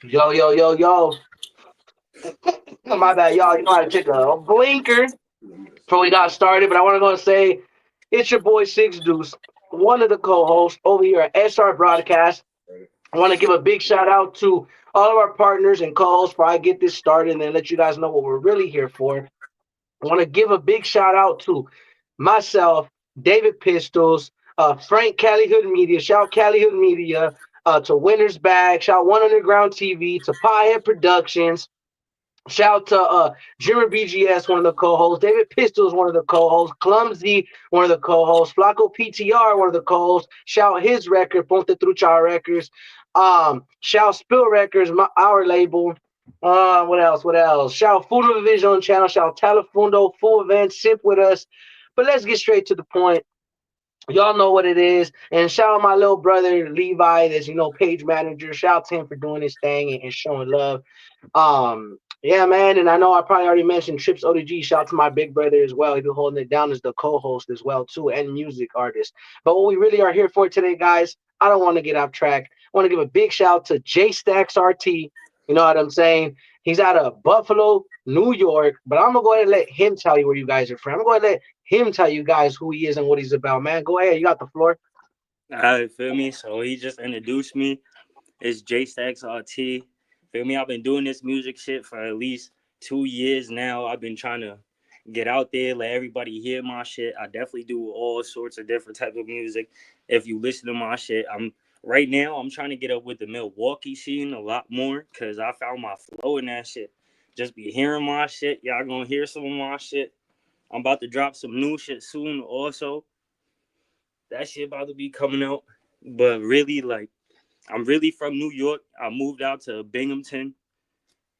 Yo, yo, yo, yo. My bad, y'all. You know how to take a blinker before we got started, but I want to go and say it's your boy Six Deuce, one of the co-hosts over here at SR Broadcast. I want to give a big shout out to all of our partners and co-hosts before I get this started and then let you guys know what we're really here for. I want to give a big shout out to myself, David Pistols, Frank Calihood Media, shout Calihood Media, to Winner's Bag, shout One Underground TV, to Piehead Productions, shout out to Jimmer BGS, one of the co-hosts, David Pistols, one of the co-hosts, Clumsy, one of the co-hosts, Flacco PTR, one of the co-hosts, shout his record, Ponte Trucha Records, shout Spill Records, our label. What else? What else? Shout Fundo Vision channel. Shout Telefundo, Full Event, Sip with us. But let's get straight to the point. Y'all know what it is. And shout out my little brother Levi, that's page manager. Shout out to him for doing his thing and showing love. Yeah, man. And I know I probably already mentioned Trips ODG. Shout out to my big brother as well. He's been holding it down as the co-host as well too, and music artist. But what we really are here for today, guys, I don't want to get off track. I want to give a big shout out to Jstacks RT. You know what I'm saying? He's out of Buffalo, New York. But I'm gonna go ahead and let him tell you where you guys are from. I'm going to let him tell you guys who he is and what he's about, man. Go ahead. You got the floor. Feel me? So he just introduced me. It's Jstacks RT. Feel me? I've been doing this music shit for at least 2 years now. I've been trying to get out there, let everybody hear my shit. I definitely do all sorts of different types of music. If you listen to my shit, I'm trying to get up with the Milwaukee scene a lot more because I found my flow in that shit. Just be hearing my shit. Y'all gonna hear some of my shit. I'm about to drop some new shit soon also. That shit about to be coming out. But really, like, I'm really from New York. I moved out to Binghamton.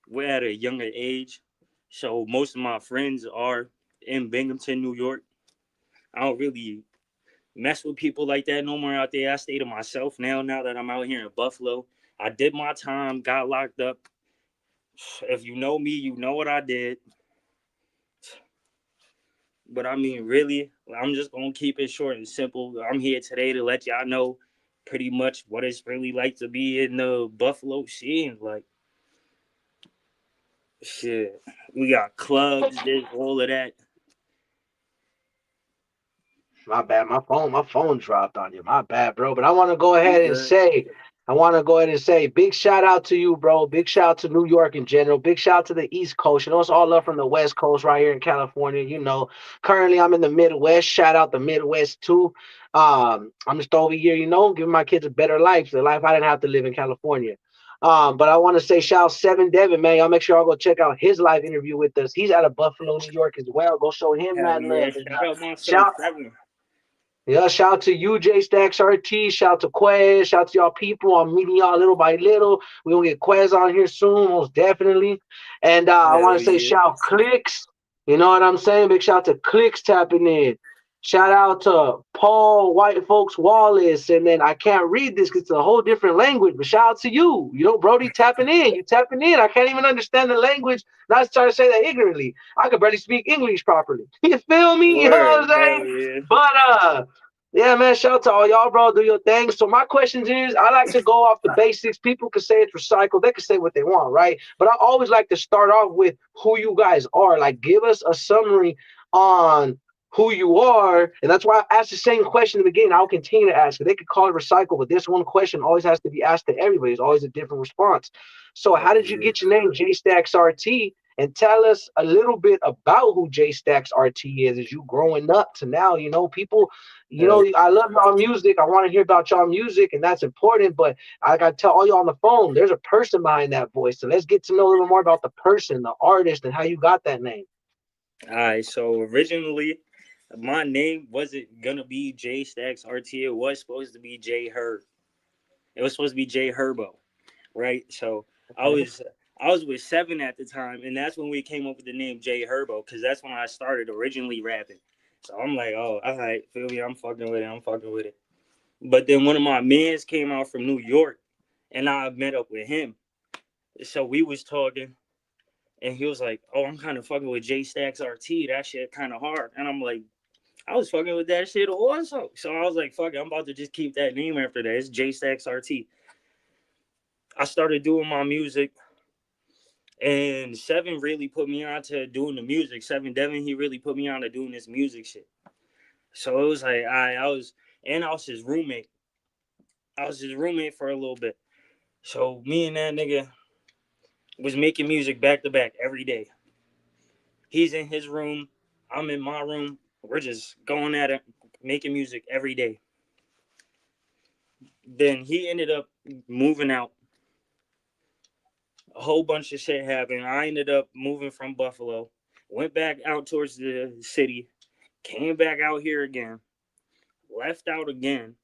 We're at a younger age. So most of my friends are in Binghamton, New York. I don't really mess with people like that no more out there. I stay to myself now that I'm out here in Buffalo. I did my time, got locked up. If you know me, you know what I did. But I mean, really, I'm just going to keep it short and simple. I'm here today to let y'all know pretty much what it's really like to be in the Buffalo scene. Like, shit, we got clubs, there's all of that. My bad. My phone dropped on you. My bad, bro. But I want to go You ahead and good? say, big shout out to you, bro. Big shout out to New York in general. Big shout out to the East Coast. You know, it's all love from the West Coast right here in California. Currently I'm in the Midwest. Shout out the Midwest too. I'm just over here, giving my kids a better life, the life I didn't have to live in California. But I want to say shout out Seven Devin, man. Y'all make sure y'all go check out his live interview with us. He's out of Buffalo, New York as well. Go show him Hell that yeah. love. And Shout out my son, shout Seven. yeah, shout out to you, Jstacks RT. Shout out to Quez. Shout out to y'all people. I'm meeting y'all little by little. We're going to get Quez on here soon, most definitely. And I Hell want to say yeah. shout out Clicks. You know what I'm saying? Big shout out to Clicks tapping in. Shout out to Paul White Folks Wallace. And then I can't read this because it's a whole different language, but shout out to you. Brody tapping in. You tapping in. I can't even understand the language. Not trying to say that ignorantly. I could barely speak English properly. You feel me? You know what I'm Word. saying? Hell yeah. But yeah, man, shout out to all y'all, bro. Do your thing. So my question is, I like to go off the basics. People can say it's recycled. They can say what they want, right? But I always like to start off with who you guys are. Like, give us a summary on who you are. And that's why I asked the same question in the beginning. I'll continue to ask it. They could call it recycle, but this one question always has to be asked to everybody. It's always a different response. So how Hell did you yeah. get your name, J Stacks RT? And tell us a little bit about who J Stacks RT is as you growing up to now. People, Hell I love y'all music. I want to hear about y'all music, and that's important. But I got to tell all y'all on the phone, there's a person behind that voice. So let's get to know a little more about the person, the artist, and how you got that name. All right. So originally, my name wasn't going to be J Stacks RT. It was supposed to be J Herb. It was supposed to be J Herbo. Right? So I Okay. was I was with Seven at the time, and that's when we came up with the name J Herbo, because that's when I started originally rapping. So I'm like, oh, all right, feel me? I'm fucking with it. I'm fucking with it. But then one of my mans came out from New York, and I met up with him. So we was talking, and he was like, "Oh, I'm kind of fucking with J Stacks RT. That shit kind of hard." And I'm like, "I was fucking with that shit also." So I was like, "Fuck it, I'm about to just keep that name after that. It's J Stacks RT." I started doing my music, and Seven really put me on to doing the music. Seven Devin, he really put me on to doing this music shit. So it was like I was, and I was his roommate. I was his roommate for a little bit. So me and that nigga was making music back to back every day. He's in his room, I'm in my room. We're just going at it, making music every day. Then he ended up moving out. A whole bunch of shit happened. I ended up moving from Buffalo, went back out towards the city, came back out here again, left out again,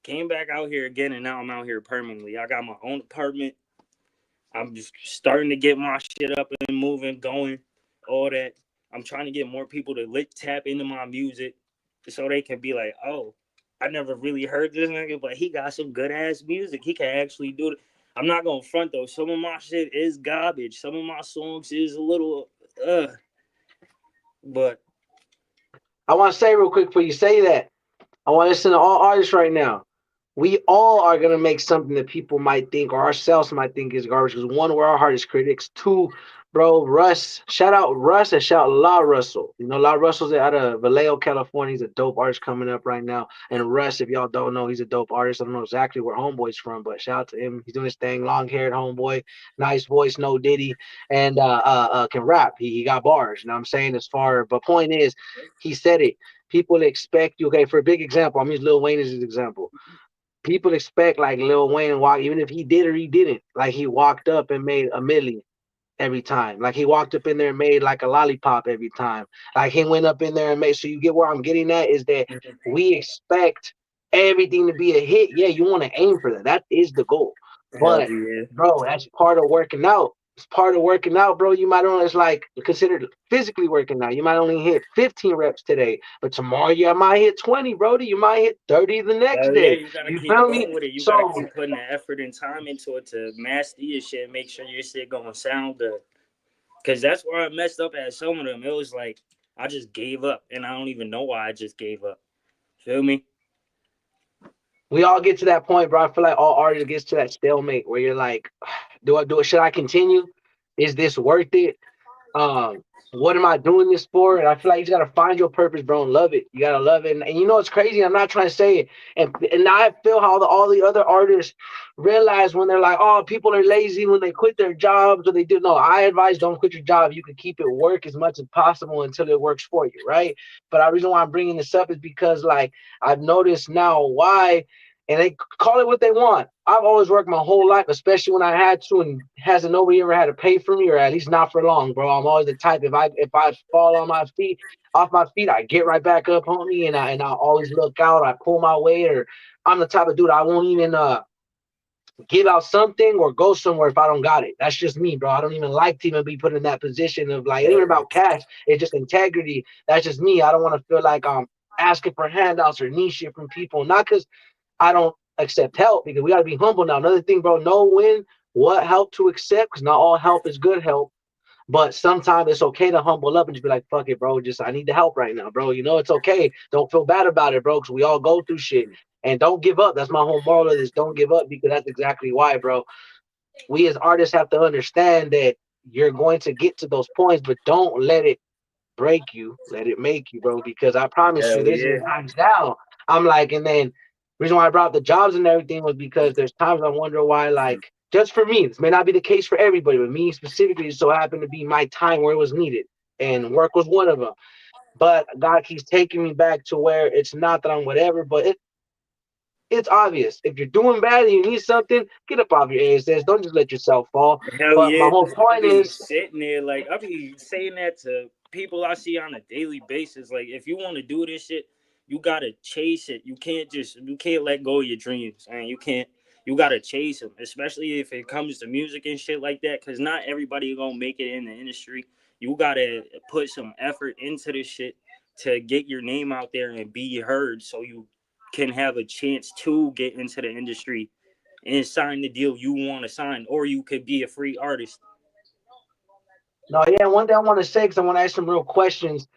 came back out here again, and now I'm out here permanently. I got my own apartment. I'm just starting to get my shit up and moving, going, all that. I'm trying to get more people to tap into my music so they can be like, oh, I never really heard this nigga, but he got some good ass music. He can actually do it. I'm not gonna front though. Some of my shit is garbage. Some of my songs is a little but I want to say real quick before you say that, I want to listen to all artists right now. We all are gonna make something that people might think or ourselves might think is garbage. Because one, we're our hardest critics. Two, bro, Russ. Shout out Russ and shout out La Russell. You know, La Russell's out of Vallejo, California. He's a dope artist coming up right now. And Russ, if y'all don't know, he's a dope artist. I don't know exactly where Homeboy's from, but shout out to him. He's doing his thing. Long haired homeboy, nice voice, no Diddy, and can rap. He got bars. You know what I'm saying? As far, but point is, he said it. People expect you. Okay, for a big example, I'm using Lil Wayne as an example. People expect like Lil Wayne walk, even if he did or he didn't, like he walked up and made a million every time. Like he walked up in there and made like a lollipop every time. Like he went up in there and made. So you get where I'm getting at is that we expect everything to be a hit. Yeah, you want to aim for that. That is the goal. hell But yeah. bro, that's part of working out. It's part of working out, bro. You might only it's like considered physically working out. You might only hit 15 reps today, but tomorrow you might hit 20, bro. You might hit 30 the next Hell yeah, day. you gotta You keep feel me? going with it. You gotta So keep putting the effort and time into it to master your shit. Make sure your shit gonna sound good. Cause that's where I messed up at some of them. It was like I just gave up, and I don't even know why I just gave up. Feel me? we all get to that point, bro. I feel like all artists gets to that stalemate where you're like, do I do it? Should I continue? Is this worth it? Um, what am I doing this for? And I feel like you just gotta find your purpose, bro, and love it. You gotta love it. And you know it's crazy. I'm not trying to say it. And I feel how all the other artists realize when they're like, oh, people are lazy when they quit their jobs or they do. No, I advise don't quit your job. You can keep it work as much as possible until it works for you, right? But the reason why I'm bringing this up is because like I've noticed now why and they call it what they want. I've always worked my whole life, especially when I had to, and hasn't nobody ever had to pay for me, or at least not for long, bro. I'm always the type if I fall on my feet, off my feet, I get right back up, homie, and I always look out. I pull my weight, or I'm the type of dude I won't even give out something or go somewhere if I don't got it. That's just me, bro. I don't even like to even be put in that position of like, it ain't even about cash. It's just integrity. That's just me. I don't want to feel like I'm asking for handouts or need shit from people, not because I don't accept help because we got to be humble now. Another thing, bro, know when what help to accept because not all help is good help. But sometimes it's okay to humble up and just be like, fuck it, bro. Just I need the help right now, bro. You know, it's okay. Don't feel bad about it, bro, because we all go through shit. And don't give up. That's my whole moral of this. Don't give up because that's exactly why, bro. We as artists have to understand that you're going to get to those points, but don't let it break you, let it make you, bro. Because I promise you, Hell there's been yeah. times now I'm like, and then reason why I brought up the jobs and everything was because there's times I wonder why, like, just for me, this may not be the case for everybody, but me specifically, it so happened to be my time where it was needed, and work was one of them. But God keeps taking me back to where it's not that I'm whatever, but it's obvious. If you're doing bad and you need something, get up off your ass. Don't just let yourself fall. Hell But my yeah, whole cause I point be is, sitting there like I be saying that to people I see on a daily basis. Like if you want to do this shit, you gotta chase it. You can't let go of your dreams, and you gotta chase them, especially if it comes to music and shit like that. Cause not everybody gonna make it in the industry. You gotta put some effort into this shit to get your name out there and be heard, so you can have a chance to get into the industry and sign the deal you want to sign, or you could be a free artist. no, yeah, one thing I want to say, because I want to ask some real questions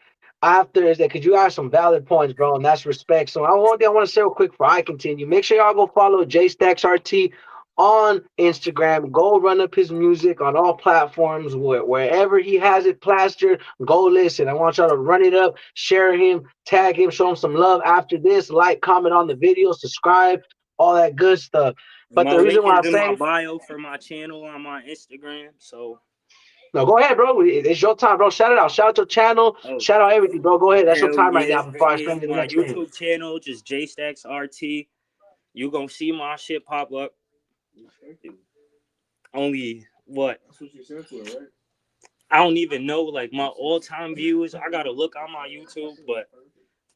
after is that because you have some valid points, bro, and that's respect. So one thing I want to say real quick before I continue, make sure y'all go follow Jstacks RT on Instagram. Go run up his music on all platforms, wherever he has it plastered. Go listen. I want y'all to run it up, share him, tag him, show him some love after this. Like, comment on the video, subscribe, all that good stuff. But My the reason link why I is in my say bio for my channel on my Instagram. So, no, go ahead, bro. It's your time, bro. Shout it out. Shout out your channel. oh, Shout out everything, bro. Go ahead. That's your hell time right yeah. now Feel before I me? explain to the My next thing. YouTube channel, just Jstacks RT. You gonna see my shit pop up. Only what? That's what you said to her, right? I don't even know like my all-time views. I gotta look on my YouTube, but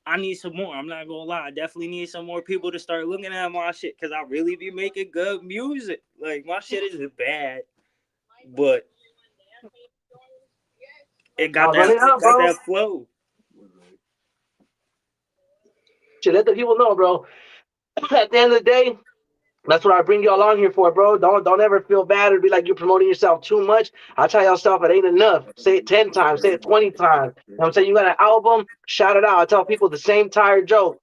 I need some more. I'm not gonna lie. I definitely need some more people to start looking at my shit because I really be making good music. Like my shit isn't bad, but I'll run it it up, got bro. that flow. Should let the people know, bro. At the end of the day, that's what I bring y'all on here for, bro. Don't ever feel bad or be like you're promoting yourself too much. I tell y'all stuff, it ain't enough. Say it 10 times, say it 20 times. You know what I'm saying? You got an album, shout it out. I tell people the same tired joke.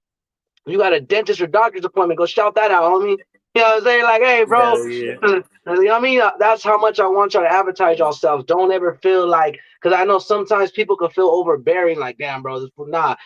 You got a dentist or doctor's appointment, go shout that out, homie. You know what I'm saying? Like, hey, bro. Hell yeah. You know what I mean? That's how much I want y'all to advertise yourselves. Don't ever feel like, because I know sometimes people can feel overbearing, like, damn, bro, nah.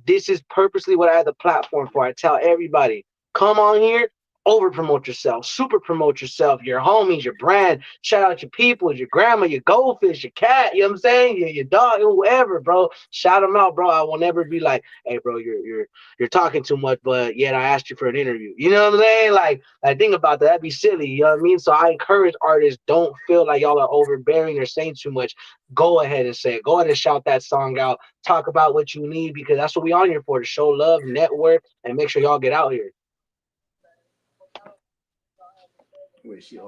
This is purposely what I had the platform for. I tell everybody, come on here, over promote yourself, super promote yourself, your homies, your brand, shout out your people, your grandma, your goldfish, your cat, you know what I'm saying? Your dog, whoever, bro. Shout them out, bro. I will never be like, hey, bro, you're talking too much, but yet I asked you for an interview. You know what I'm saying? Like, I think about that. That'd be silly. You know what I mean? So I encourage artists, don't feel like y'all are overbearing or saying too much. Go ahead and say it. Go ahead and shout that song out. Talk about what you need because that's what we on here for, to show love, network, and make sure y'all get out here.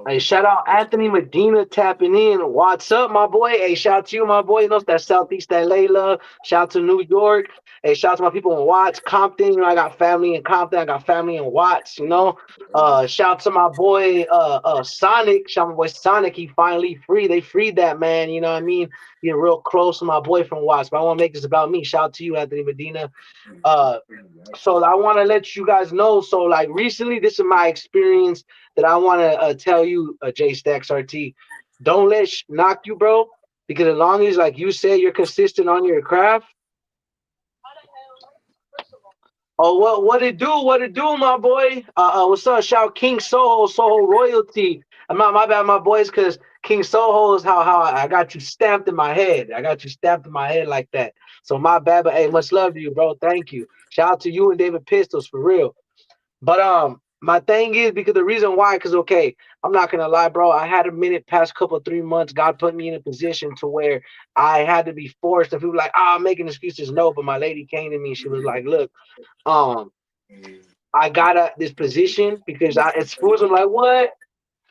Hey, shout out Anthony Medina tapping in. What's up, my boy? Hey, shout out to you, my boy. You know, that Southeast LA love. Shout out to New York. Hey, shout out to my people in Watts, Compton. You know, I got family in Compton. I got family in Watts, you know. Shout out to my boy Sonic. Shout out to my boy Sonic. He finally free. They freed that man, you know what I mean? Get real close to my boy from Watts. But I want to make this about me. Shout out to you, Anthony Medina. Uh so I want to let you guys know. So like recently, this is my experience that I want to tell you, Jstacks RT. Don't let knock you, bro. Because as long as like you say you're consistent on your craft. Oh, what it do? What it do, my boy? What's up? Shout King Soho, Soho royalty. I'm not my bad, my boys, because King Soho is how I got you stamped in my head. I got you stamped in my head like that. So my bad, but hey, much love to you, bro. Thank you. Shout out to you and David Pistols for real. But my thing is because the reason why, because okay, I'm not gonna lie, bro. I had a minute past couple 3 months. God put me in a position to where I had to be forced. And people like, I'm making excuses. No, but my lady came to me. She was like, look, um, I got at this position because I at schools. I'm like, what?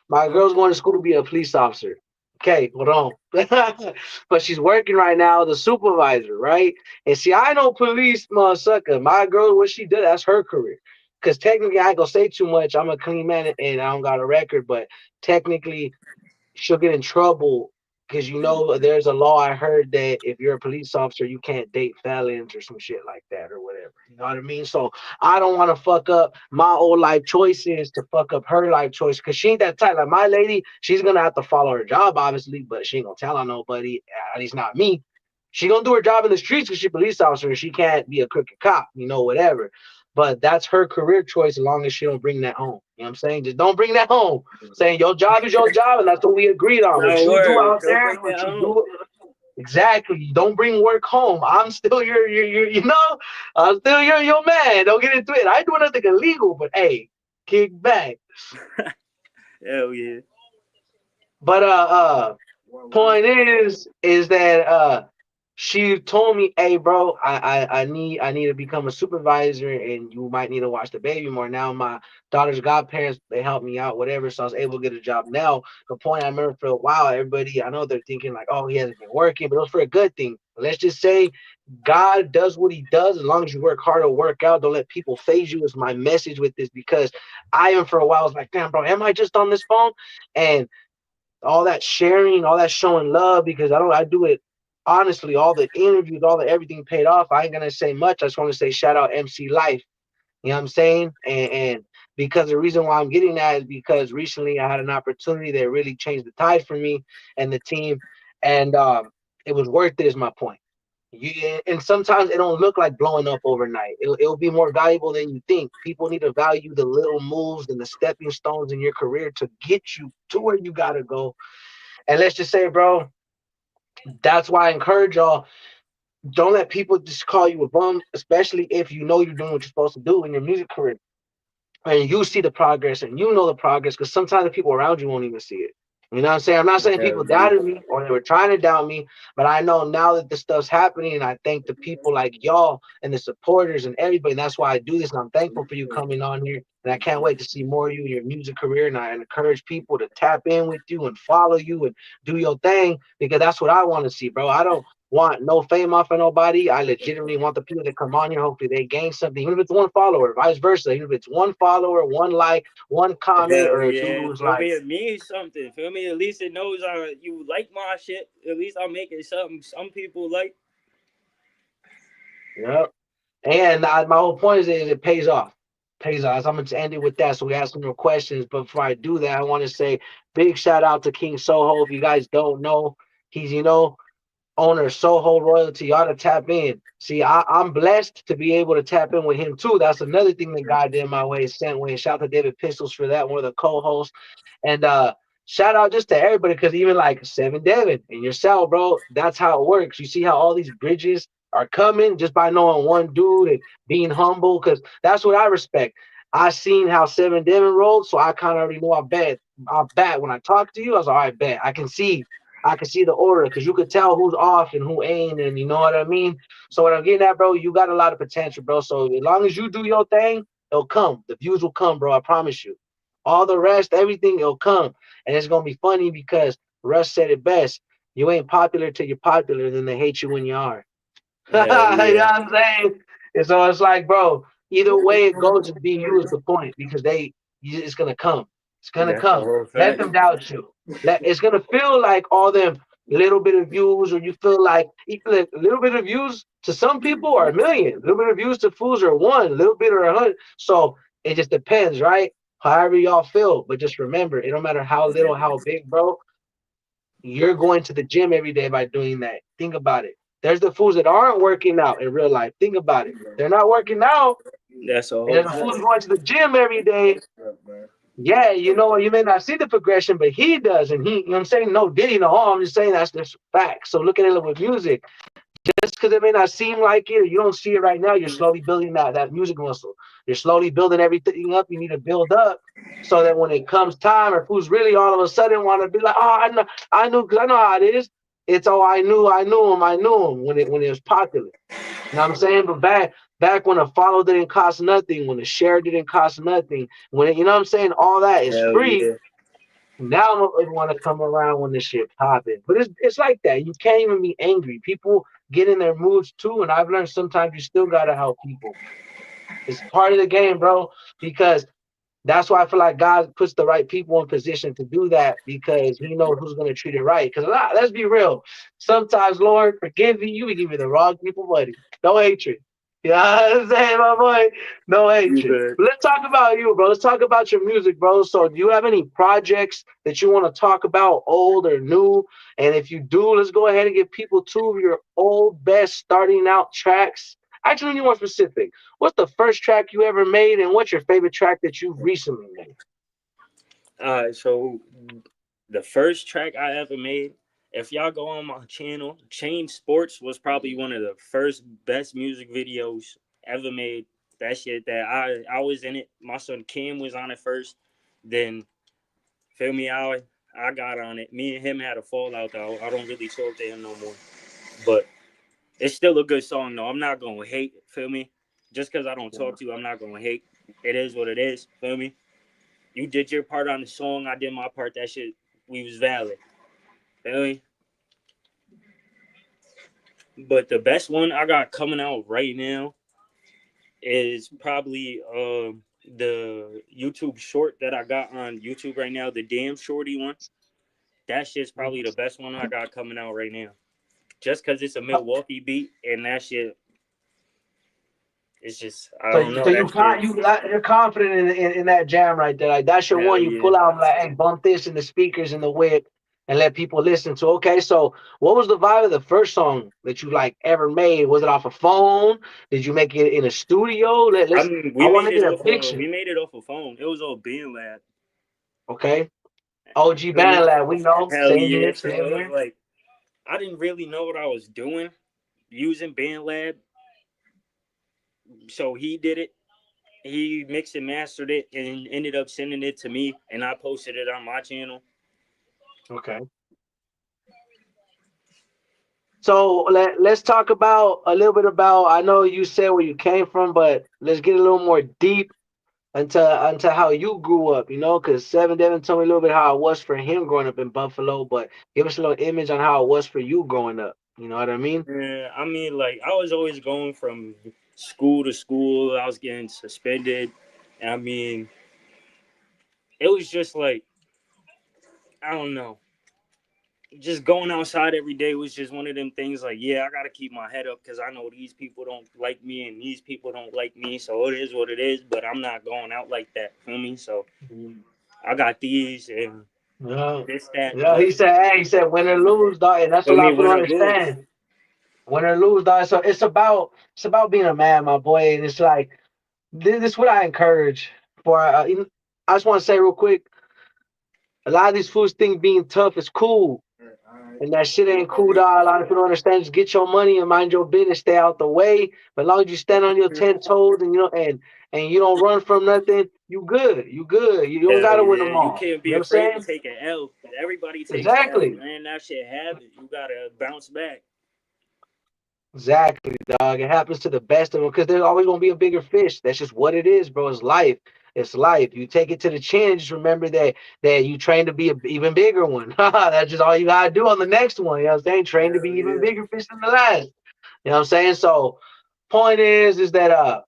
My girl's going to school to be a police officer. Okay, hold on. But she's working right now, the supervisor, right? And see, I know police, motherfucker. My girl, what she did, that's her career. Because technically, I ain't gonna say too much. I'm a clean man and I don't got a record, but technically, she'll get in trouble because you know there's a law I heard that if you're a police officer you can't date felons or some shit like that or whatever. You know what I mean? So I don't want to fuck up my old life choices to fuck up her life choice because she ain't that type. Like my lady, she's gonna have to follow her job obviously, but she ain't gonna tell on nobody. At least not me. She gonna do her job in the streets because she's a police officer and she can't be a crooked cop, you know, whatever. But that's her career choice as long as she don't bring that home. You know what I'm saying? Just don't bring that home. Saying your job is your job, and that's what we agreed on. What No you do word. out Don't there, bring that what you home. do exactly. Don't bring work home. I'm still your you know, I'm still your man. Don't get into it. I ain't doing nothing illegal, but hey, kick back. Hell yeah. But point is that she told me, hey bro, I need to become a supervisor and you might need to watch the baby more. Now my daughter's godparents, they helped me out, whatever, so I was able to get a job. Now the point I remember for a while, everybody, I know they're thinking like, oh, he hasn't been working, but it was for a good thing. Let's just say God does what he does as long as you work hard or work out. Don't let people phase you is my message with this because I am for a while I was like, damn bro, am I just on this phone? And all that sharing, all that showing love because I do it honestly. All the interviews, all the everything paid off. I ain't gonna say much. I just want to say shout out MC Life. You know what I'm saying? And because the reason why I'm getting that is because recently I had an opportunity that really changed the tide for me and the team, and it was worth it. Is my point. And sometimes it don't look like blowing up overnight. It'll be more valuable than you think. People need to value the little moves and the stepping stones in your career to get you to where you gotta go. And let's just say, bro, that's why I encourage y'all. Don't let people just call you a bum, especially if you know you're doing what you're supposed to do in your music career. And you see the progress and you know the progress because sometimes the people around you won't even see it. You know what I'm saying? I'm not saying Hell people yeah. doubted me or they were trying to doubt me, but I know now that this stuff's happening, and I thank the people like y'all and the supporters and everybody. And that's why I do this. And I'm thankful for you coming on here. And I can't wait to see more of you in your music career. And I encourage people to tap in with you and follow you and do your thing because that's what I want to see, bro. I don't want no fame off of nobody. I legitimately want the people that come on here. Hopefully they gain something, even if it's one follower, vice versa. Even if it's one follower, one like, one comment, Hell or a dude yeah. who's Feel like, me? It means something. Feel me? At least it knows you like my shit. At least I'm making something some people like. yep. And my whole point is it pays off. Pays off. So I'm going to end it with that. So we have some more questions. But before I do that, I want to say big shout out to King Soho. If you guys don't know, he's, owner of Soho Royalty. You ought to tap in. See, I'm blessed to be able to tap in with him too. That's another thing that God did my way, sent way. Shout out to David Pistols for that, one of the co-hosts. And shout out just to everybody, because even like Seven Devin and yourself, bro, that's how it works. You see how all these bridges are coming just by knowing one dude and being humble, because that's what I respect. I seen how Seven Devin rolled, so I kind of already know I bet when I talk to you, I was like, all right, bet. I can see the order because you could tell who's off and who ain't, and you know what I mean? So what I'm getting at, bro, you got a lot of potential, bro. So as long as you do your thing, it'll come. The views will come, bro. I promise you. All the rest, everything, it'll come. And it's gonna be funny because Russ said it best. You ain't popular till you're popular, then they hate you when you are. You know Hell what yeah. I'm saying? And so it's like, bro, either way it goes, just be you is the point because it's gonna come. It's gonna That's the come. whole Let fact. them doubt you. It's gonna feel like all them little bit of views, or you feel like a little bit of views to some people are a million. A little bit of views to fools are one. A little bit or 100. So it just depends, right? However y'all feel, but just remember, it don't matter how little, how big, bro. You're going to the gym every day by doing that. Think about it. There's the fools that aren't working out in real life. Think about it. They're not working out, That's a and whole then the fool's fact. going to the gym every day. Yeah, you know what? You may not see the progression, but he does. And you know what I'm saying? No diddy, no harm. I'm just saying that's just fact. So look at it with music. Just because it may not seem like it, or you don't see it right now, you're slowly building that music muscle. You're slowly building everything up you need to build up so that when it comes time, or who's really all of a sudden want to be like, oh, I knew, because I know how it is. It's, oh, I knew him when it was popular. You know what I'm saying? But back when a follow didn't cost nothing, when a share didn't cost nothing, when you know what I'm saying, all that is Hell free. yeah. Now I want to come around when this shit popping. But it's like that. You can't even be angry. People get in their moods too, and I've learned sometimes you still gotta help people. It's part of the game, bro. Because that's why I feel like God puts the right people in position to do that because He knows who's going to treat it right. Because let's be real, sometimes, Lord, forgive me, you be giving the wrong people money. No hatred. You know what I'm saying, my boy? No You hatred. good. But let's talk about you, bro. Let's talk about your music, bro. So, do you have any projects that you want to talk about, old or new? And if you do, let's go ahead and give people two of your old best starting out tracks. Actually, let me be more specific. What's the first track you ever made, and what's your favorite track that you've recently made? So the first track I ever made, if y'all go on my channel, Chain Sports was probably one of the first best music videos ever made. That shit that I was in it. My son Kim was on it first. Then feel me, I got on it. Me and him had a fallout though. I don't really talk to him no more. But it's still a good song though. I'm not gonna hate, feel me? Just cause I don't talk to you, I'm not gonna hate. It is what it is, feel me? You did your part on the song, I did my part. That shit, we was valid. Feel me? But the best one I got coming out right now is probably the YouTube short that I got on YouTube right now, the Damn Shorty one. That shit's probably the best one I got coming out right now. Just cause it's a Milwaukee beat and that shit, It's just I So, don't know so you that shit. you're confident in that jam right there. Like that's your Hell one. You yeah. pull out like, hey, bump this in the speakers in the whip, and let people listen to. Okay, so what was the vibe of the first song that you like ever made? Was it off a phone? Did you make it in a studio? I Let's. mean, I want to get a we picture. made it off a phone. It was all being lab. Okay, OG Feel me? Band Lab. We know. Hell Same yeah. here. So Same it was here. like I didn't really know what I was doing using BandLab. So he did it. He mixed and mastered it and ended up sending it to me, and I posted it on my channel. Okay. So let's talk about a little bit about. I know you said where you came from, but let's get a little more deep into how you grew up. You know, because Seven Devin told me a little bit how it was for him growing up in Buffalo, but give us a little image on how it was for you growing up. You know what I mean? Yeah, I mean, like I was always going from school to school. I was getting suspended. And I mean, it was just like I don't know. Just going outside every day was just one of them things. Like, yeah, I gotta keep my head up because I know these people don't like me and these people don't like me. So it is what it is. But I'm not going out like that. Feel me? So Mhm. I got these and Yeah. this, that, and the Yeah, other. he said, win or lose, dog, and that's Feel what a lot me? of people Win don't or lose. understand. Win or lose, dog. So it's about being a man, my boy, and it's like this is what I encourage for. I just want to say real quick, a lot of these fools think being tough is cool. And that shit ain't cool, dog. A lot of people don't understand. Just get your money and mind your business. Stay out the way. But as long as you stand on your 10 toes and and you don't run from nothing, you good. You good. You don't Hell gotta win them yeah, you all. can't You be know what I'm afraid to saying? take an L. Everybody takes L's, Exactly. man. That shit happens. You gotta bounce back. Exactly, dog. It happens to the best of them because there's always gonna be a bigger fish. That's just what it is, bro. It's life. It's life. You take it to the chin. Just remember that you train to be an even bigger one. That's just all you gotta do on the next one. You know what I'm saying? Train to be Hell even yeah. bigger fish than the last. You know what I'm saying? So point is that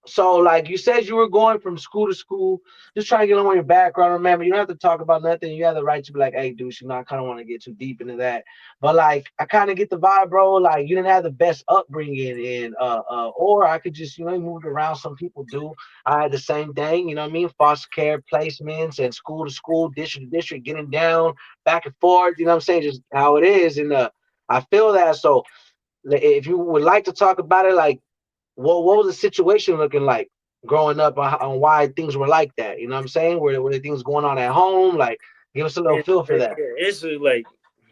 so, like you said, you were going from school to school, just trying to get on your background. Remember, you don't have to talk about nothing. You have the right to be like, "Hey, dude, you know, I kind of want to get too deep into that." But like, I kind of get the vibe, bro. Like, you didn't have the best upbringing, and or I could just, you moved around. Some people do. I had the same thing. You know what I mean? Foster care placements and school to school, district to district, getting down, back and forth. You know what I'm saying? Just how it is, and I feel that. So, if you would like to talk about it, like what was the situation looking like growing up on why things were like that? You know what I'm saying? Were there things going on at home? Like, give us a little Yeah, feel for that. it's like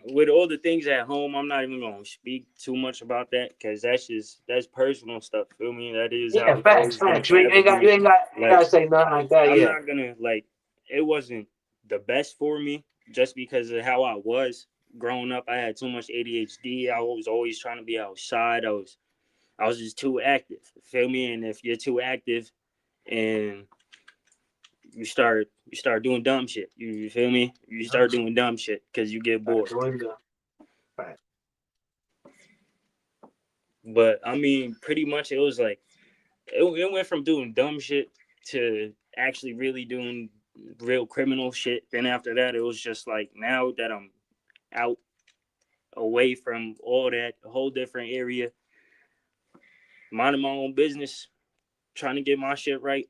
with all the things at home. I'm not even gonna speak too much about that because that's personal stuff. Feel me? That is how Yeah, it's facts, always gonna facts. You ain't, forever be. you ain't got Like to say nothing like that. I'm Yeah, not gonna like. It wasn't the best for me just because of how I was growing up. I had too much ADHD. I was always trying to be outside. I was just too active. Feel me? And if you're too active and you start doing dumb shit, you feel me? You start doing dumb shit because you get facts. bored. Doing the facts. But I mean, pretty much it was like it went from doing dumb shit to actually really doing real criminal shit. Then after that, it was just like now that I'm out away from all that, a whole different area, minding my own business, trying to get my shit right.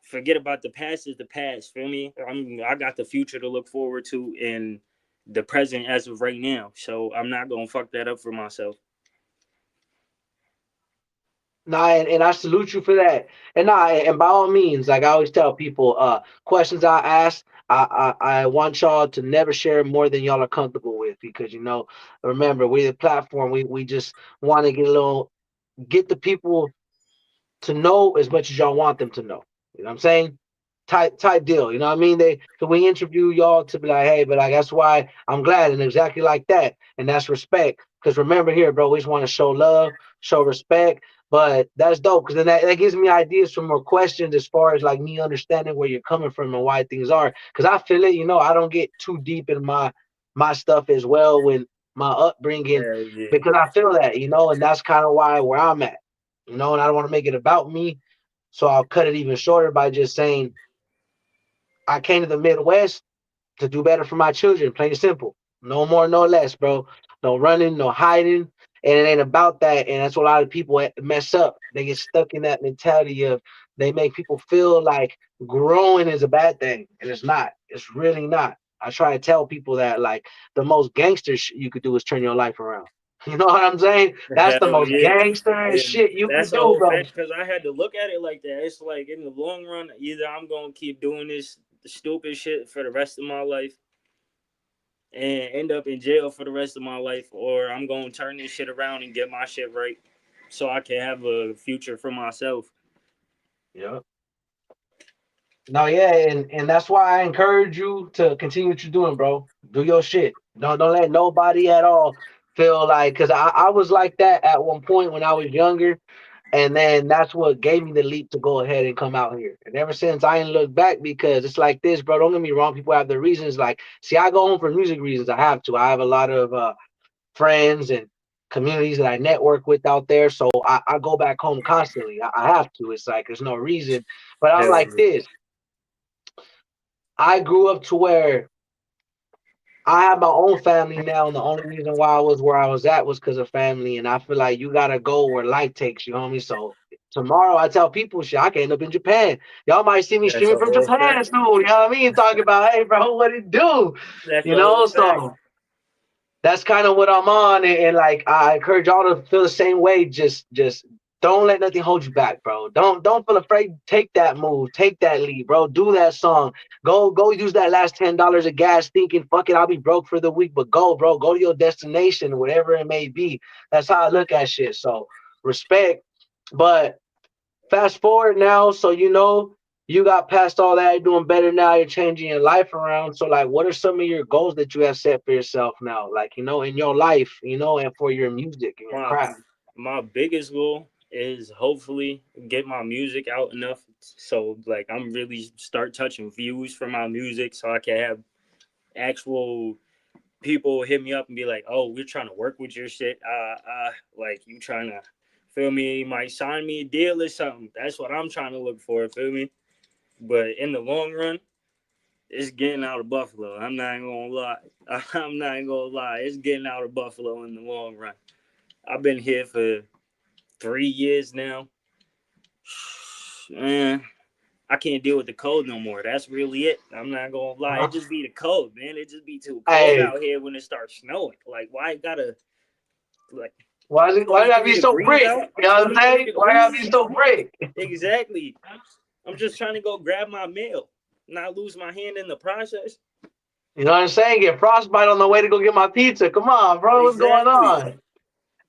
Forget about the past is the past. Feel me? I got the future to look forward to and the present as of right now. So I'm not gonna fuck that up for myself. Nah, and I salute you for that. And nah, and by all means, like I always tell people, questions I ask, I want y'all to never share more than y'all are comfortable with because remember, we're the platform. We just want to get the people to know as much as y'all want them to know. You know what I'm saying? Type deal. You know what I mean? So we interview y'all to be like, hey, but like that's why I'm glad and exactly like that. And that's respect. Because remember here, bro, we just want to show love, show respect. But that's dope because then that gives me ideas for more questions as far as like me understanding where you're coming from and why things are. Because I feel it, I don't get too deep in my stuff as well when my upbringing Hell yeah. because I feel that, and that's kind of why where I'm at and I don't want to make it about me. So I'll cut it even shorter by just saying I came to the Midwest to do better for my children, plain and simple. No more, no less, bro. No running, no hiding. And it ain't about that. And that's what a lot of people mess up. They get stuck in that mentality of they make people feel like growing is a bad thing, and it's not. It's really not. I try to tell people that like the most gangster you could do is turn your life around. You know what I'm saying? That's the Hell most yeah. gangster And shit you could that's the do, whole bro. thing because I had to look at it like that. It's like in the long run, either I'm gonna keep doing this stupid shit for the rest of my life and end up in jail for the rest of my life, or I'm gonna turn this shit around and get my shit right so I can have a future for myself. Yeah. No, yeah, and that's why I encourage you to continue what you're doing, bro. Do your shit. Don't let nobody at all feel like because I was like that at one point when I was younger, and then that's what gave me the leap to go ahead and come out here. And ever since I ain't looked back because it's like this, bro. Don't get me wrong. People have their reasons. Like, see, I go home for music reasons. I have to. I have a lot of friends and communities that I network with out there. So I go back home constantly. I have to. It's like there's no reason. But I'm Hell like this. I grew up to where I have my own family now, and the only reason why I was where I was at was because of family. And I feel like you gotta go where life takes you, homie. So tomorrow I tell people, shit, I can end up in Japan. Y'all might see me that's streaming a from whole Japan fact. soon. You know what I mean? Talking about, hey, bro, what it do? That's You a whole know, fact. so that's kind of what I'm on, and like I encourage y'all to feel the same way. Just don't let nothing hold you back, bro. Don't feel afraid. Take that move, take that lead, bro. Do that song. Go use that last $10 of gas, thinking fuck it, I'll be broke for the week. But go, bro. Go to your destination, whatever it may be. That's how I look at shit. So respect, but fast forward now, so you got past all that, you're doing better now, you're changing your life around. So like what are some of your goals that you have set for yourself now? Like, in your life, and for your music and your My craft. my biggest goal is hopefully get my music out enough so like I'm really start touching views for my music so I can have actual people hit me up and be like, "Oh, we're trying to work with your shit. Like you trying to feel me? You might sign me a deal or something." That's what I'm trying to look for. Feel me? But in the long run, it's getting out of Buffalo. I'm not gonna lie. I'm not gonna lie. It's getting out of Buffalo in the long run. I've been here for 3 years now. Man, I can't deal with the cold no more. That's really it. I'm not gonna lie. It just be the cold, man. It just be too cold Hey, out here when it starts snowing. Like, why it gotta like why you gotta 23 be so degrees brick? out? You know what I'm 23 saying? Why you gotta degrees? be so brick? Exactly. I'm just trying to go grab my mail, not lose my hand in the process. You know what I'm saying? Get frostbite on the way to go get my pizza. Come on, bro. What's going Exactly. on?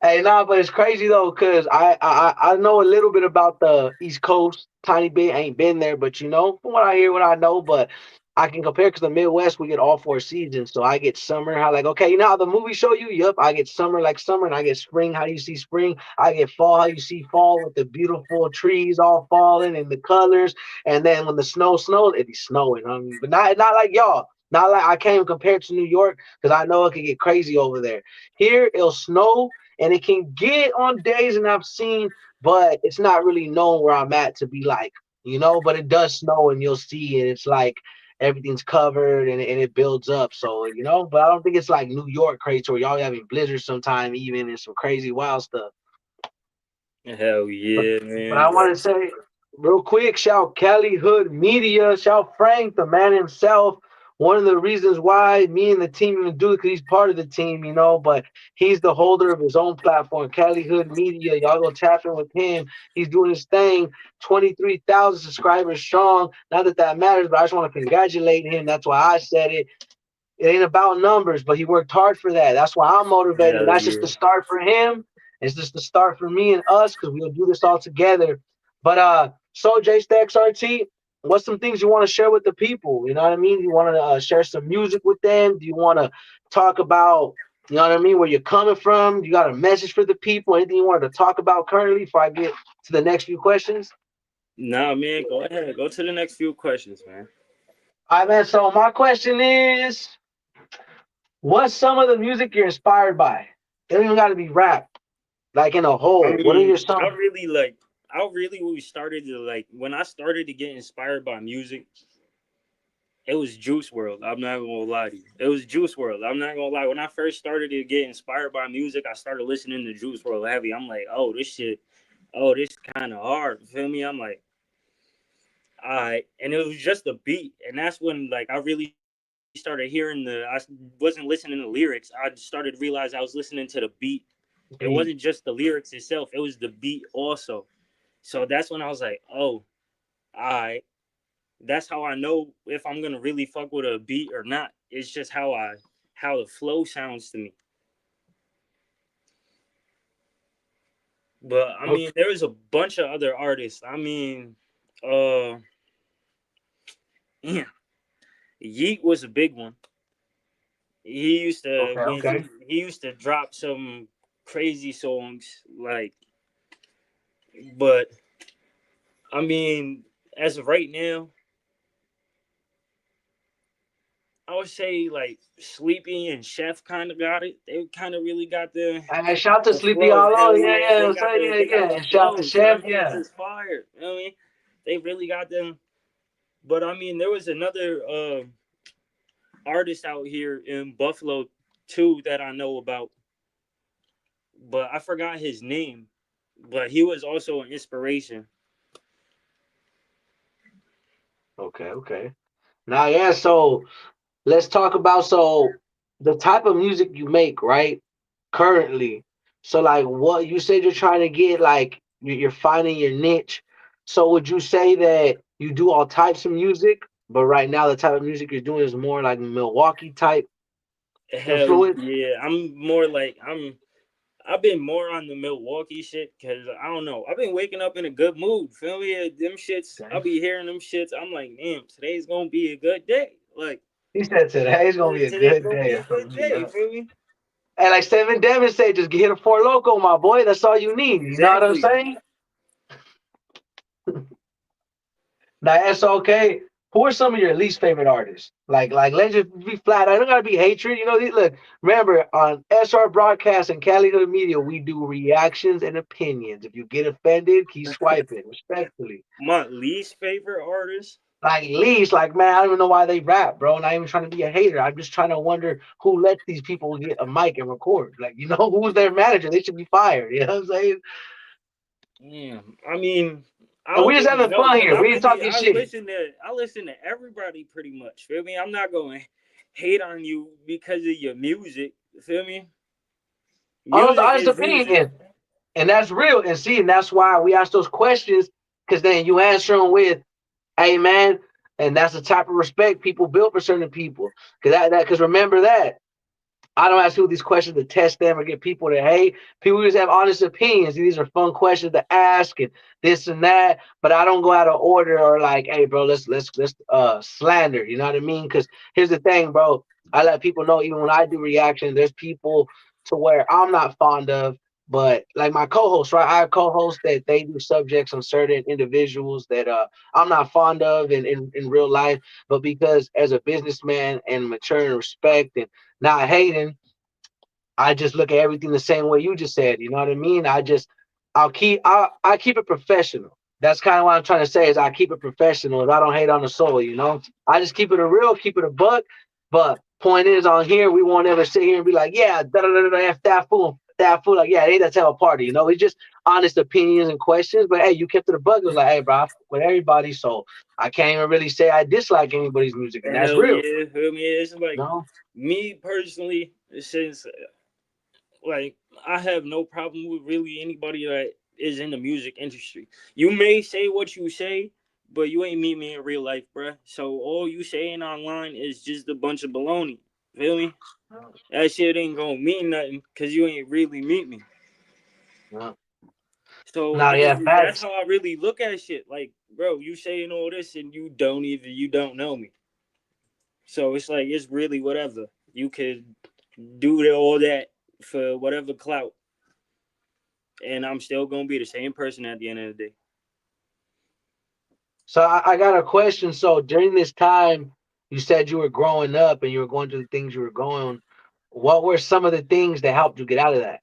Hey, nah, but it's crazy though, cause I know a little bit about the East Coast, tiny bit. Ain't been there, but from what I hear, what I know, but I can compare because the Midwest we get all 4 seasons. So I get summer, how like okay, how the movie show you? Yup, I get summer like summer, and I get spring. How you see spring? I get fall. How you see fall with the beautiful trees all falling and the colors. And then when the snow snows, it be snowing. I mean, but not like y'all. Not like I can't even compare to New York because I know it can get crazy over there. Here it'll snow and it can get on days and I've seen, but it's not really known where I'm at to be like, but it does snow and you'll see and it's like everything's covered and it builds up. So, but I don't think it's like New York crazy where y'all having blizzards sometime even and some crazy wild stuff. Hell But, yeah, but man. I But want to say real quick, shout Cali Hood Media, shout Frank, the man himself. One of the reasons why me and the team even do it, because he's part of the team, but he's the holder of his own platform, Cali Hood Media. Y'all go tap in with him. He's doing his thing, 23,000 subscribers strong. Not that that matters, but I just want to congratulate him. That's why I said it. It ain't about numbers, but he worked hard for that. That's why I'm motivated. And hell that's just the yeah. start for him. It's just the start for me and us because we'll do this all together. But so Jstacks RT, what's some things you want to share with the people? You know what I mean? You want to share some music with them? Do you want to talk about, where you're coming from? You got a message for the people? Anything you wanted to talk about currently before I get to the next few questions? Nah, man. Go ahead. Go to the next few questions, man. All right, man. So my question is, what's some of the music you're inspired by? It don't even got to be rap. Like in a I whole. What are mean, your songs? I really started to like when I started to get inspired by music. It was Juice World. I'm not gonna lie to you. It was Juice World. I'm not gonna lie. When I first started to get inspired by music, I started listening to Juice World heavy. I'm like, oh, this shit. Oh, this kind of hard. Feel me? I'm like, all right. And it was just a beat, and that's when like I really started hearing the. I wasn't listening to lyrics. I started to realize I was listening to the beat. It wasn't Beat. just the lyrics itself. It was the beat also. So that's when I was like, oh, all right. That's how I know if I'm gonna really fuck with a beat or not. It's just how the flow sounds to me. But I Okay. mean, there was a bunch of other artists. Uh, yeah, Yeet was a big one. He used to Okay. when Okay. he used to drop some crazy songs like, but I mean, as of right now, I would say like Sleepy and Chef kind of got it. They kind of really got And shout to the Sleepy flow. Hollow. Hell Yeah, yeah, yeah. So yeah, they got yeah. the And shout to flow. So Chef. that shit's Yeah. just fire. You know what I mean? They really got them. But I mean, there was another artist out here in Buffalo too that I know about, but I forgot his name. But he was also an inspiration. Okay. Okay. Now, yeah. So let's talk about the type of music you make, right? Currently. So like what you said you're trying to get, like you're finding your niche. So would you say that you do all types of music, but right now the type of music you're doing is more like Milwaukee type Hell influence? yeah, I'm more like I've been more on the Milwaukee shit because I don't know. I've been waking up in a good mood. Feel me? Them shits. Okay. I'll be hearing them shits. I'm like, damn, today's gonna be a good day. Like He said today's gonna be a today's good gonna be day. a good day. Feel me? And like Seven Devin said, just hit a four loco, my boy. That's all you need. You know what I'm Exactly. saying? Now that's okay. Who are some of your least favorite artists? Like let's just be flat. I don't gotta be hatred. You know, look. Remember on SR Broadcast and Cali Hood Media, we do reactions and opinions. If you get offended, keep swiping respectfully. My least favorite artist. Like least, like man, I don't even know why they rap, bro. Not even trying to be a hater. I'm just trying to wonder who let these people get a mic and record. Like, you know, who's their manager? They should be fired. You know what I'm saying? Yeah, I mean, I And we don't just really having know fun because here. We ain't talking shit. I listen to everybody pretty much. Feel me? I'm not going to hate on you because of your music. Feel me? Honest, Music honest is music. opinion. And that's real. And see, and that's why we ask those questions, because then you answer them with, "Hey, man," and that's the type of respect people build for certain people. Because remember that I don't ask people these questions to test them or get people to hate. People just have honest opinions. These are fun questions to ask and this and that. But I don't go out of order or like, hey, bro, let's slander. You know what I mean? Because here's the thing, bro. I let people know even when I do reaction, there's people to where I'm not fond of. But like my co-host, right? I have co-hosts that they do subjects on certain individuals that I'm not fond of in real life. But because as a businessman and mature and respect and not hating, I just look at everything the same way you just said. You know what I mean? I keep it professional. That's kind of what I'm trying to say is I keep it professional. If I don't hate on the soul, you know, I just keep it a real, keep it a buck. But point is, on here we won't ever sit here and be like, yeah, da da da da, f that fool, that fool. Like, yeah, it ain't that type of party. You know, it's just honest opinions and questions. But hey, you kept it a buck. It was like, hey, bro, I fuck with everybody, so I can't even really say I dislike anybody's music, and that's Hell real. yeah. Feel me? It's You like know? me personally, since like I have no problem with really anybody that is in the music industry. You may say what you say, but you ain't meet me in real life, bruh. So all you saying online is just a bunch of baloney. Feel me? That shit ain't gonna mean nothing because you ain't really meet me. Yeah. So Now, yeah, that's facts. how I really look at shit. Like, bro, you saying all this and you don't know me. So it's like it's really whatever. You could do all that for whatever clout, and I'm still gonna be the same person at the end of the day. So I got a question. So during this time, you said you were growing up and you were going through the things you were going. What were some of the things that helped you get out of that?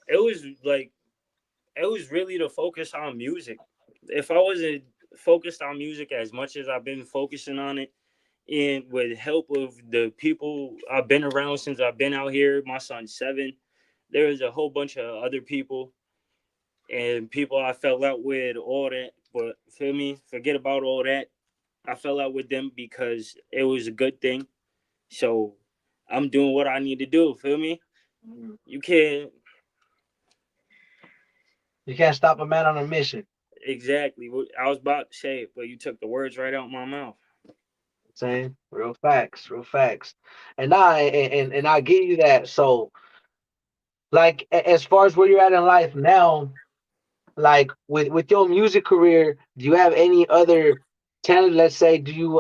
It was like it was really to focus on music. If I wasn't focused on music as much as I've been focusing on it, and with help of the people I've been around since I've been out here. My son's 7. There was a whole bunch of other people and people I fell out with, all that. But feel me, forget about all that. I fell out with them because it was a good thing. So I'm doing what I need to do. Feel me? Mhm. You can't You can't stop a man on a mission. exactly what I was about to say, but you took the words right out my mouth. Saying real facts, real facts. And I give you that. So like as far as where you're at in life now, like with your music career, do you have any other talent? Let's say, do you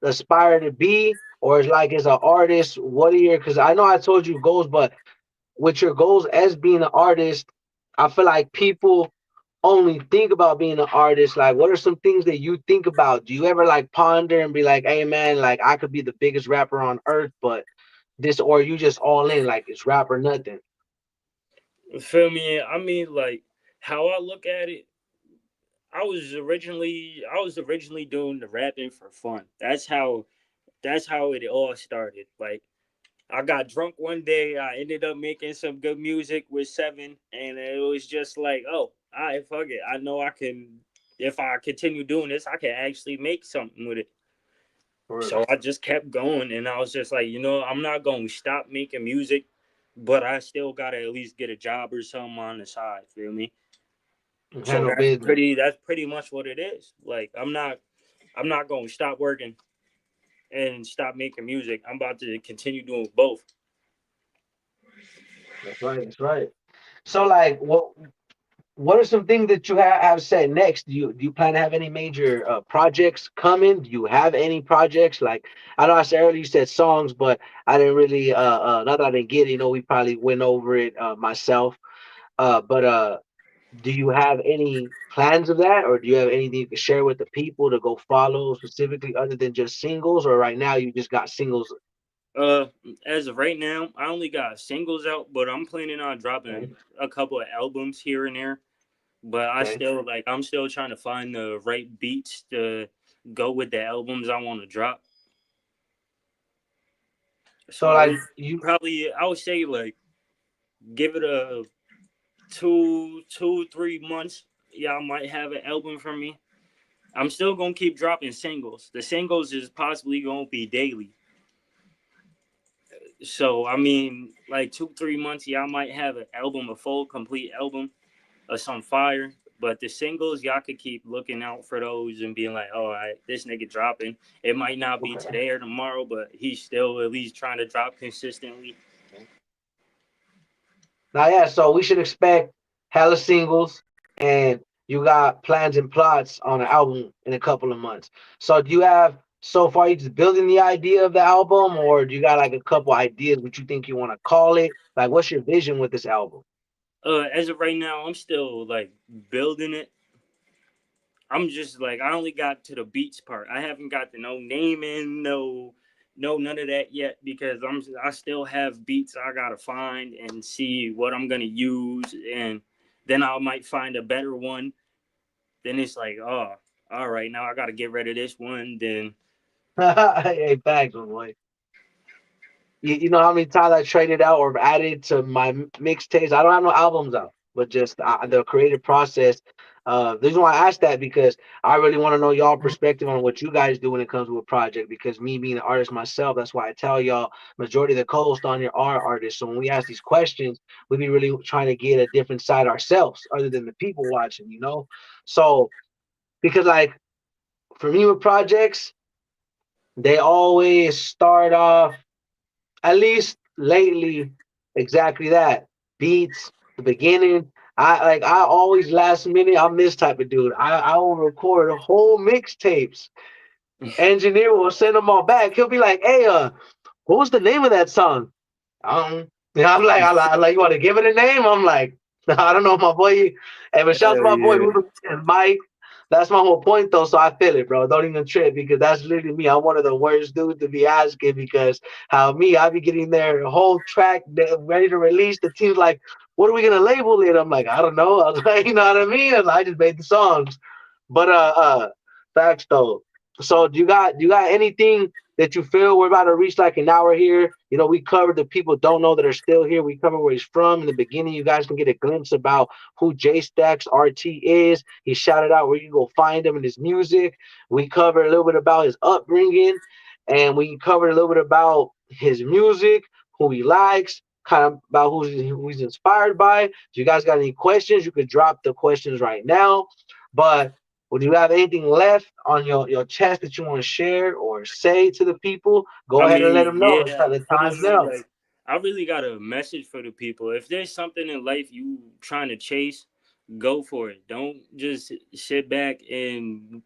aspire to be, or is like as an artist, what are your? Because I know I told you goals, but with your goals as being an artist, I feel like people only think about being an artist. Like, what are some things that you think about? Do you ever like ponder and be like, hey man, like I could be the biggest rapper on earth, but this, or you just all in, like it's rap or nothing? Feel me? I mean, like how I look at it. I was originally doing the rapping for fun. That's how it all started. Like I got drunk one day. I ended up making some good music with 7, and it was just like, oh, I fuck it. I know I can. If I continue doing this, I can actually make something with it. For real. So I just kept going, and I was just like, I'm not going to stop making music, but I still gotta at least get a job or something on the side. Feel me? So Handle business. that's pretty much what it is. Like I'm not going to stop working and stop making music. I'm about to continue doing both. That's right. That's right. So, like, what are some things that you have said next? Do you plan to have any major projects coming? Do you have any projects? Like, I know I said earlier you said songs, but I didn't really not that I didn't get it. You know, we probably went over it myself. But do you have any plans of that, or do you have anything you can share with the people to go follow specifically, other than just singles? Or right now you just got singles? Uh, as of right now, I only got singles out, but I'm planning on Okay, dropping a couple of albums here and there. But okay. I'm still trying to find the right beats to go with the albums I want to drop. So So like it's you, probably I would say like give it a 3 months. Y'all might have an album from me. I'm still gonna keep dropping singles. The singles is possibly gonna be daily. So I mean, like 2 3 months, y'all might have an album, a full complete album of some fire. But the singles, y'all could keep looking out for those and being like, "Oh, all right, this nigga dropping. It might not be okay. today or tomorrow, but he's still at least trying to drop consistently." Now, yeah, so we should expect hella singles, and you got plans and plots on an album in a couple of months. So, do you have so far you just building the idea of the album, or do you got like a couple ideas what you think you want to call it? Like, what's your vision with this album? As of right now, I'm still like building it. I'm just like I only got to the beats part. I haven't got to no naming, no none of that yet because I still have beats I gotta find and see what I'm gonna use, and then I might find a better one. Then it's like, oh, all right, now I gotta get rid of this one. Then Hey, thanks, my boy. You know how many times I traded out or added to my mixtapes? I don't have no albums out, but just the creative process. The reason why I asked that because I really want to know y'all perspective on what you guys do when it comes to a project. Because me being an artist myself, that's why I tell y'all majority of the co-hosts on here are artists. So when we ask these questions, we be really trying to get a different side ourselves, other than the people watching. You know, so because like for me with projects, they always start off at least lately, exactly that. Beats, the beginning. I always last minute. I'm this type of dude. I will record whole mixtapes. Engineer will send them all back. He'll be like, "Hey, what was the name of that song?" I'm like, like, you want to give it a name? I'm like, I don't know, my boy. Hey, but shout out to my boy yeah. who's Mike. That's my whole point, though. So I feel it, bro. Don't even trip because that's literally me. I'm one of the worst dudes to be asking because how me, I be getting their whole track ready to release. The team's like, what are we gonna label it? I'm like, I don't know. I was like, you know what I mean? I just made the songs. But facts though. So do you got anything that you feel we're about to reach like an hour here? You know, we covered the people don't know that are still here. We covered where he's from in the beginning. You guys can get a glimpse about who J Stacks RT is. He shouted out where you go find him in his music. We covered a little bit about his upbringing, and we covered a little bit about his music, who he likes, kind of about who he's inspired by. If you guys got any questions, you could drop the questions right now. But would you have anything left on your chest that you want to share or say to the people? Go I ahead and let mean, them know. yeah, The feel time's me? now. Like, I really got a message for the people. If there's something in life you trying to chase, go for it. Don't just sit back and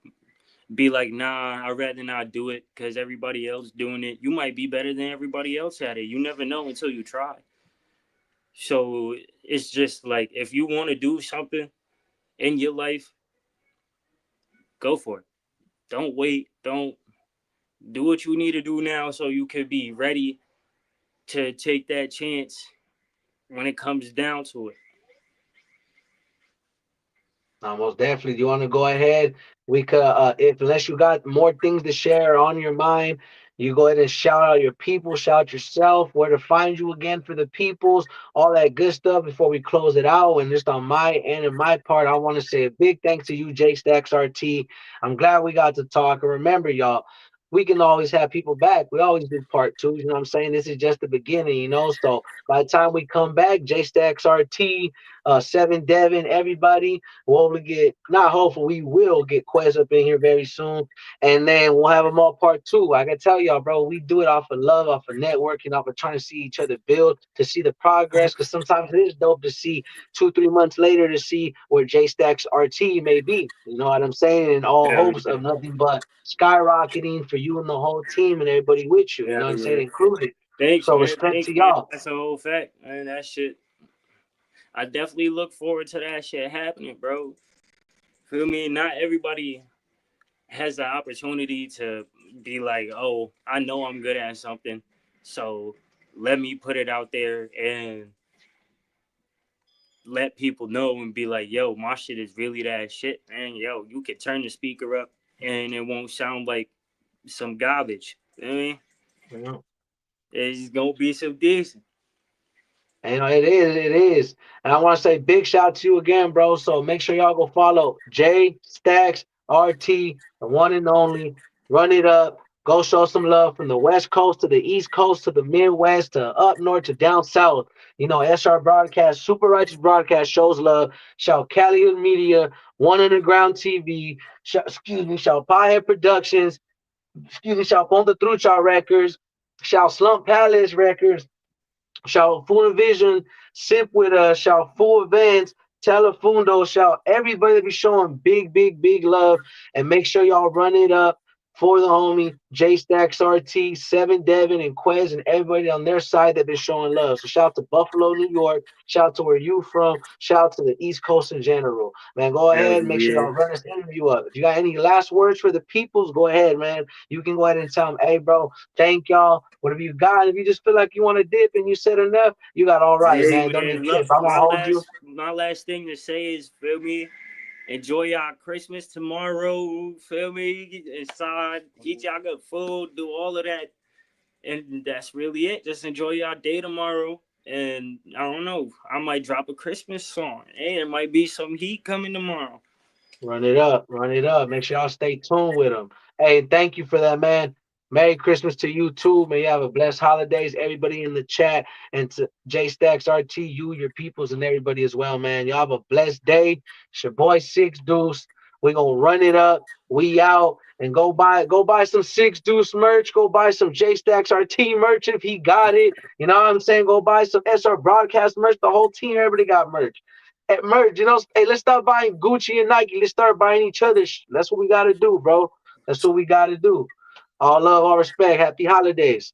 be like, nah, I'd rather not do it because everybody else doing it. You might be better than everybody else at it. You never know until you try. So it's just like, if you want to do something in your life, go for it. Don't wait. Don't do what you need to do now so you can be ready to take that chance when it comes down to it. Most definitely. Do you want to go ahead? We could, if unless you got more things to share on your mind, you go ahead and shout out your people, shout yourself, where to find you again for the peoples, all that good stuff before we close it out. And just on my end and my part, I want to say a big thanks to you, Jake Stacks RT. I'm glad we got to talk. And remember, y'all, we can always have people back. We always do part two. You know what I'm saying? This is just the beginning, you know. So by the time we come back, J Stacks RT, Seven Devin, everybody. We'll hopefully get, not hopefully, we will get Quez up in here very soon. And then we'll have them all part two. I can tell y'all, bro, we do it off of love, off of networking, off of trying to see each other build, to see the progress. Because sometimes it is dope to see 2, 3 months later to see where J Stacks RT may be. You know what I'm saying? In all Hell hopes yeah. of nothing but skyrocketing for you and the whole team and everybody with you. You know Hell what I'm saying? yeah. Included. Thanks, So man. respect Thanks, to man. y'all. That's a whole fact, man. That shit. I definitely look forward to that shit happening, bro. Feel me? Not everybody has the opportunity to be like, oh, I know I'm good at something, so let me put it out there and let people know and be like, yo, my shit is really that shit, man. Yo, you can turn the speaker up and it won't sound like some garbage. You know what I mean? You know? It's gonna be some decent. And it is, it is. And I want to say big shout out to you again, bro. So make sure y'all go follow J Stacks RT, the one and only. Run it up. Go show some love from the West Coast to the East Coast to the Midwest to up north to down south. You know, SR Broadcast, Super Righteous Broadcast shows love. Shout Cali Media, One Underground TV. Excuse me, shout Piehead Productions. Excuse me, shout Ponte Trucha Records. Shout Slump Palace Records. Shout Full Vision, Sip with us, shout Full Events, Telefundo, shout everybody be showing big, big, big love. And make sure y'all run it up for the homie J Stacks RT, Seven Devin, and Quez, and everybody on their side that been showing love. So shout out to Buffalo, New York. Shout out to where you from. Shout out to the East Coast in general. Man, go Hell ahead. Make sure yeah. y'all run this interview up. If you got any last words for the peoples, go ahead, man. You can go ahead and tell them, hey, bro, thank y'all. Whatever you got, if you just feel like you want to dip and you said enough, you got all right, Yeah, man. Don't man. even trip. Look, I'm gonna hold you. my last thing to say is, feel me, enjoy y'all Christmas tomorrow. Feel me, get inside, eat y'all good food, do all of that, and that's really it. Just enjoy y'all day tomorrow. And I don't know, I might drop a Christmas song. Hey, there might be some heat coming tomorrow. Run it up, run it up. Make sure y'all stay tuned with them. Hey, thank you for that, man. Merry Christmas to you too. May you have a blessed holidays, everybody in the chat, and to J Stacks RT, you, your peoples, and everybody as well, man. Y'all have a blessed day. It's your boy Six Deuce. We gonna run it up. We out and go buy some Six Deuce merch. Go buy some J Stacks RT merch if he got it. You know what I'm saying? Go buy some SR broadcast merch. The whole team, everybody got merch at merge, you know. Hey, let's stop buying Gucci and Nike. Let's start buying each other. That's what we got to do, bro. That's what we got to do. All love, all respect. Happy holidays.